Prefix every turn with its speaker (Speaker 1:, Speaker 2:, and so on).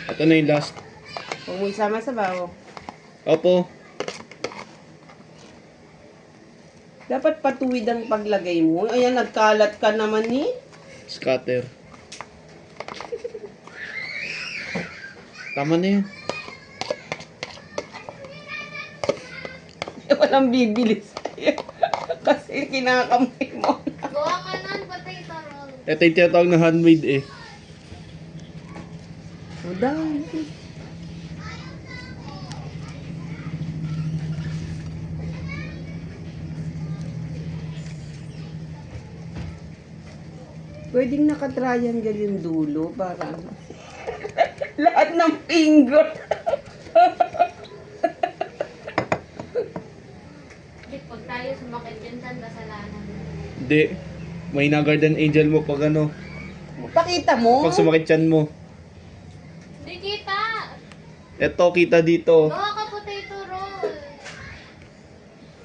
Speaker 1: Ito na yung last.
Speaker 2: Huwag mo isama sa bawo.
Speaker 1: Opo.
Speaker 2: Dapat patuwid ang paglagay mo. Ayan, nagkalat ka naman eh.
Speaker 1: Scatter. Tama na yan.
Speaker 2: Walang bibili sa'yo. Kasi kinakamay mo.
Speaker 3: Gawa ka ng potato roll.
Speaker 1: Ito yung tinatawag na handmade eh.
Speaker 2: O dahil. Pwedeng naka-triangle yung dulo para ano. Lahat ng finger.
Speaker 3: Di, pag tayo sumakit yun, saan kasalanan?
Speaker 1: Hindi. May na-guardian angel mo pag ano.
Speaker 2: Pakita mo.
Speaker 1: Pag sumakit yan mo.
Speaker 3: Di kita!
Speaker 1: Ito, kita dito.
Speaker 3: Gawa